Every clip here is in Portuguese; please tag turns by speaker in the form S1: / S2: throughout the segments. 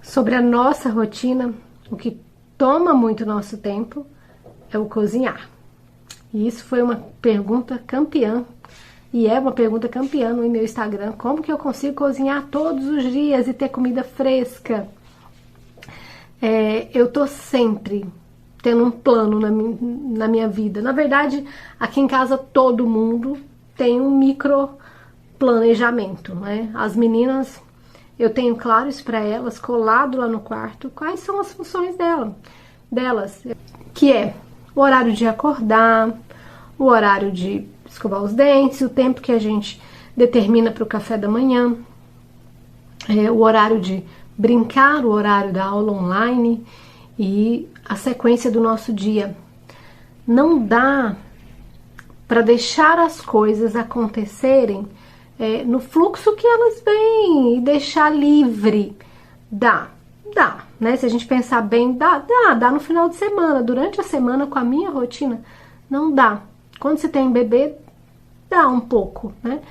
S1: Sobre a nossa rotina, o que toma muito nosso tempo é o cozinhar. E isso foi uma pergunta campeã, e é uma pergunta campeã no meu Instagram. Como que eu consigo cozinhar todos os dias e ter comida fresca? Eu tô sempre tendo um plano na minha vida. Na verdade, aqui em casa todo mundo tem um micro planejamento, né? As meninas, eu tenho claro isso para elas, colado lá no quarto, quais são as funções delas, que é o horário de acordar, o horário de escovar os dentes, o tempo que a gente determina para o café da manhã, o horário de brincar, o horário da aula online e a sequência do nosso dia. Não dá para deixar as coisas acontecerem no fluxo que elas vêm e deixar livre. Dá, né? Se a gente pensar bem, dá no final de semana. Durante a semana, com a minha rotina, não dá. Quando você tem bebê, dá um pouco, né?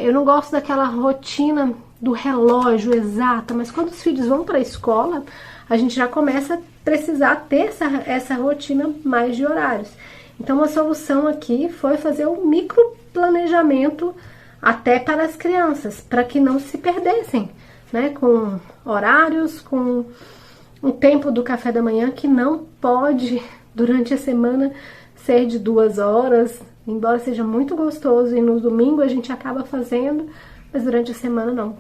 S1: Eu não gosto daquela rotina do relógio exata, mas quando os filhos vão para a escola, a gente já começa a precisar ter essa rotina mais de horários. Então, uma solução aqui foi fazer um micro planejamento até para as crianças, para que não se perdessem, né? Com horários, com um tempo do café da manhã que não pode, durante a semana, ser de 2 horas, embora seja muito gostoso e no domingo a gente acaba fazendo, mas durante a semana não.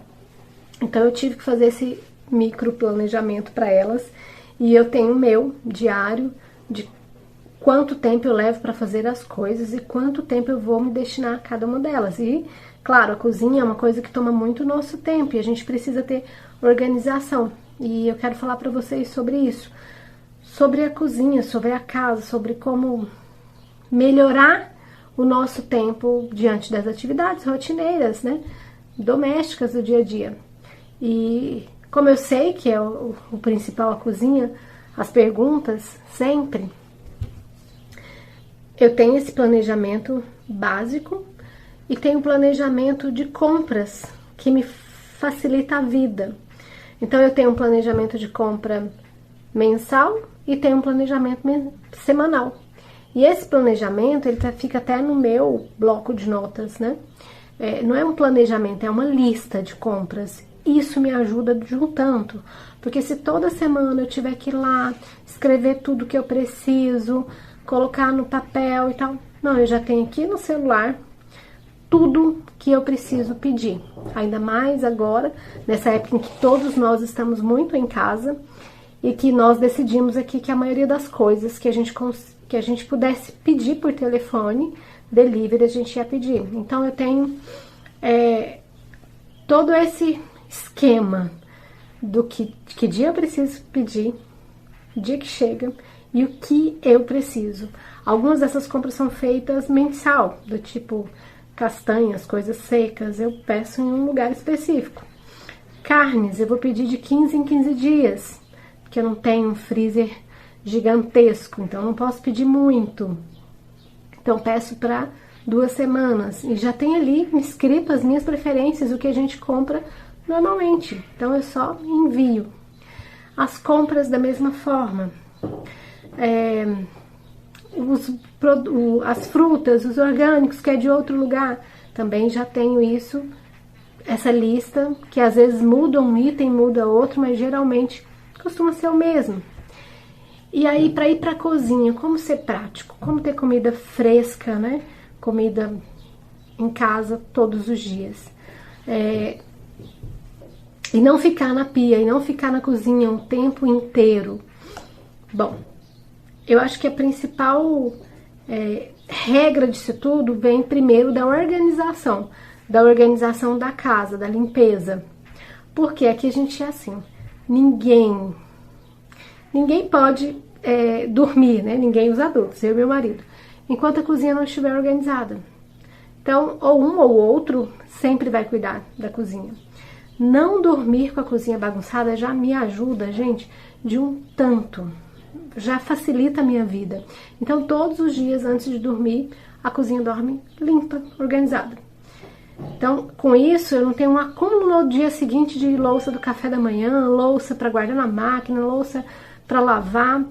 S1: Então eu tive que fazer esse micro planejamento para elas e eu tenho o meu diário de quanto tempo eu levo para fazer as coisas e quanto tempo eu vou me destinar a cada uma delas. E, claro, a cozinha é uma coisa que toma muito nosso tempo e a gente precisa ter organização. E eu quero falar para vocês sobre isso, sobre a cozinha, sobre a casa, sobre como melhorar o nosso tempo diante das atividades rotineiras, né, domésticas do dia a dia. E como eu sei que é o principal a cozinha, as perguntas sempre, eu tenho esse planejamento básico e tenho um planejamento de compras que me facilita a vida. Então eu tenho um planejamento de compra mensal e tenho um planejamento semanal. E esse planejamento, ele fica até no meu bloco de notas, né? Não é um planejamento, é uma lista de compras. Isso me ajuda de um tanto, porque se toda semana eu tiver que ir lá, escrever tudo que eu preciso, colocar no papel e tal, não, eu já tenho aqui no celular tudo que eu preciso pedir. Ainda mais agora, nessa época em que todos nós estamos muito em casa e que nós decidimos aqui que a maioria das coisas que a gente pudesse pedir por telefone, delivery, a gente ia pedir. Então eu tenho todo esse esquema do que dia eu preciso pedir, dia que chega e o que eu preciso. Algumas dessas compras são feitas mensal, do tipo castanhas, coisas secas, eu peço em um lugar específico. Carnes, eu vou pedir de 15 em 15 dias, porque eu não tenho um freezer gigantesco, então eu não posso pedir muito. Então peço para 2 semanas e já tem ali escrito as minhas preferências, o que a gente compra normalmente. Então eu só envio. As compras da mesma forma. As frutas, os orgânicos, que é de outro lugar, também já tenho isso, essa lista, que às vezes muda um item, muda outro, mas geralmente costuma ser o mesmo. E aí, para ir para a cozinha, como ser prático? Como ter comida fresca, né? Comida em casa todos os dias. E não ficar na pia, e não ficar na cozinha o tempo inteiro. Bom, eu acho que a principal regra disso tudo vem primeiro da organização da casa, da limpeza. Porque aqui a gente é assim, ninguém pode dormir, né? Ninguém, os adultos, eu e meu marido, enquanto a cozinha não estiver organizada. Então, ou um ou outro sempre vai cuidar da cozinha. Não dormir com a cozinha bagunçada já me ajuda, gente, de um tanto. Já facilita a minha vida. Então, todos os dias antes de dormir, a cozinha dorme limpa, organizada. Então, com isso, eu não tenho um acúmulo no dia seguinte de louça do café da manhã, louça para guardar na máquina, louça para lavar.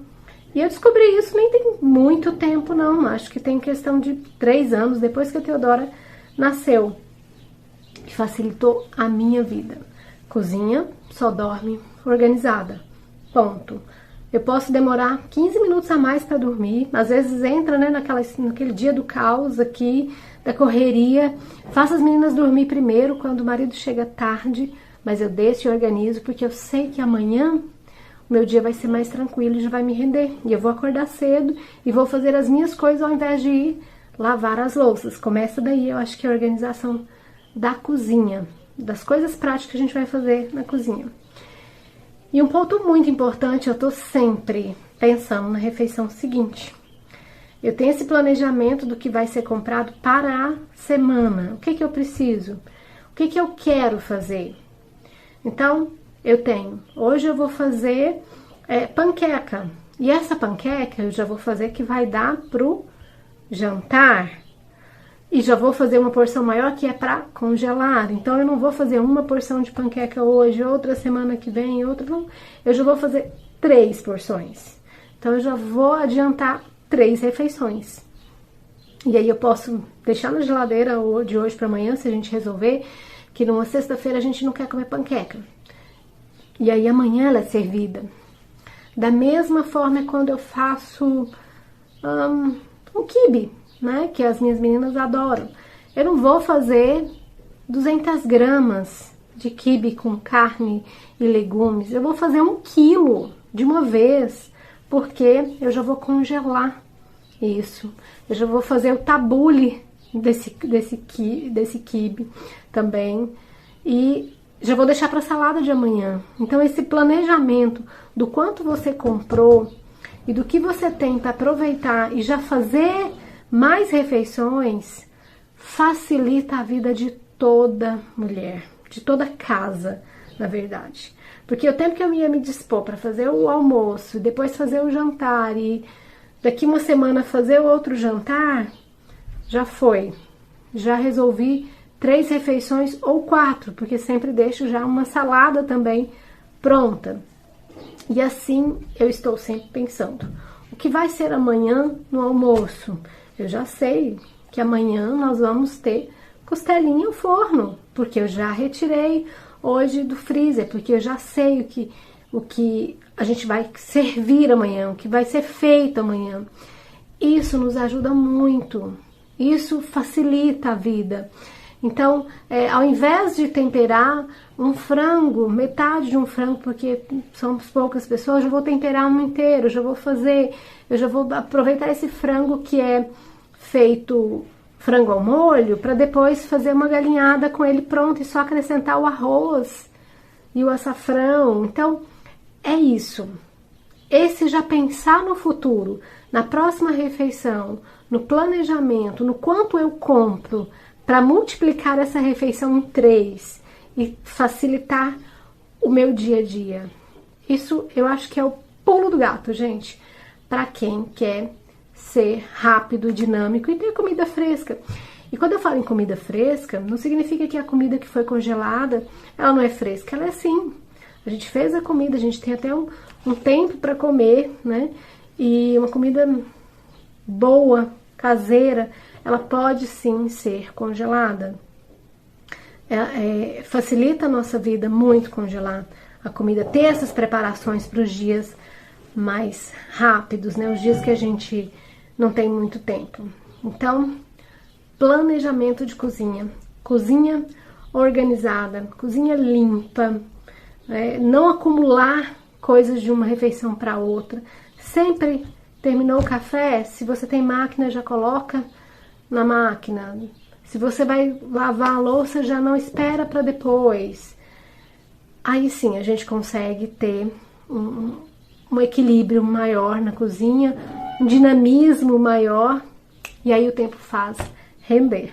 S1: E eu descobri isso nem tem muito tempo, não. Acho que tem questão de 3 anos depois que a Teodora nasceu, que facilitou a minha vida. Cozinha, só dorme organizada. Ponto. Eu posso demorar 15 minutos a mais para dormir. Às vezes entra, né, naquele dia do caos aqui, da correria. Faço as meninas dormir primeiro, quando o marido chega tarde. Mas eu deixo e organizo, porque eu sei que amanhã o meu dia vai ser mais tranquilo e já vai me render. E eu vou acordar cedo e vou fazer as minhas coisas ao invés de ir lavar as louças. Começa daí, eu acho que é a organização da cozinha, das coisas práticas que a gente vai fazer na cozinha. E um ponto muito importante, eu tô sempre pensando na refeição seguinte. Eu tenho esse planejamento do que vai ser comprado para a semana. O que eu preciso? O que eu quero fazer? Então, eu tenho, hoje eu vou fazer panqueca. E essa panqueca eu já vou fazer que vai dar pro jantar. E já vou fazer uma porção maior que é para congelar. Então, eu não vou fazer uma porção de panqueca hoje, outra semana que vem, outra não. Eu já vou fazer 3 porções. Então, eu já vou adiantar 3 refeições. E aí, eu posso deixar na geladeira de hoje para amanhã, se a gente resolver, que numa sexta-feira a gente não quer comer panqueca. E aí, amanhã ela é servida. Da mesma forma é quando eu faço um quibe, né, que as minhas meninas adoram. Eu não vou fazer 200 gramas de quibe com carne e legumes. Eu vou fazer 1 quilo de uma vez, porque eu já vou congelar isso. Eu já vou fazer o tabule desse quibe também. E já vou deixar para salada de amanhã. Então, esse planejamento do quanto você comprou e do que você tem para aproveitar e já fazer mais refeições facilita a vida de toda mulher, de toda casa, na verdade. Porque o tempo que eu ia me dispor para fazer o almoço, depois fazer o jantar e daqui uma semana fazer o outro jantar, já foi. Já resolvi 3 refeições ou 4, porque sempre deixo já uma salada também pronta. E assim eu estou sempre pensando, o que vai ser amanhã no almoço? Eu já sei que amanhã nós vamos ter costelinha ao forno, porque eu já retirei hoje do freezer, porque eu já sei o que a gente vai servir amanhã, o que vai ser feito amanhã. Isso nos ajuda muito, isso facilita a vida. Então, ao invés de temperar um frango, metade de um frango, porque somos poucas pessoas, eu vou temperar um inteiro, eu já vou aproveitar esse frango que é feito frango ao molho, para depois fazer uma galinhada com ele pronto e só acrescentar o arroz e o açafrão. Então, é isso. Esse já pensar no futuro, na próxima refeição, no planejamento, no quanto eu compro, para multiplicar essa refeição em 3 e facilitar o meu dia a dia. Isso eu acho que é o pulo do gato, gente, para quem quer ser rápido, dinâmico e ter comida fresca. E quando eu falo em comida fresca, não significa que a comida que foi congelada, ela não é fresca, ela é sim. A gente fez a comida, a gente tem até um tempo para comer, né? E uma comida boa, caseira, ela pode sim ser congelada. Facilita a nossa vida muito congelar a comida, ter essas preparações para os dias mais rápidos, né? Os dias que a gente não tem muito tempo. Então, planejamento de cozinha. Cozinha organizada, cozinha limpa, não acumular coisas de uma refeição para outra. Sempre terminou o café, se você tem máquina, já coloca na máquina. Se você vai lavar a louça, já não espera para depois. Aí sim a gente consegue ter um equilíbrio maior na cozinha, um dinamismo maior, e aí o tempo faz render.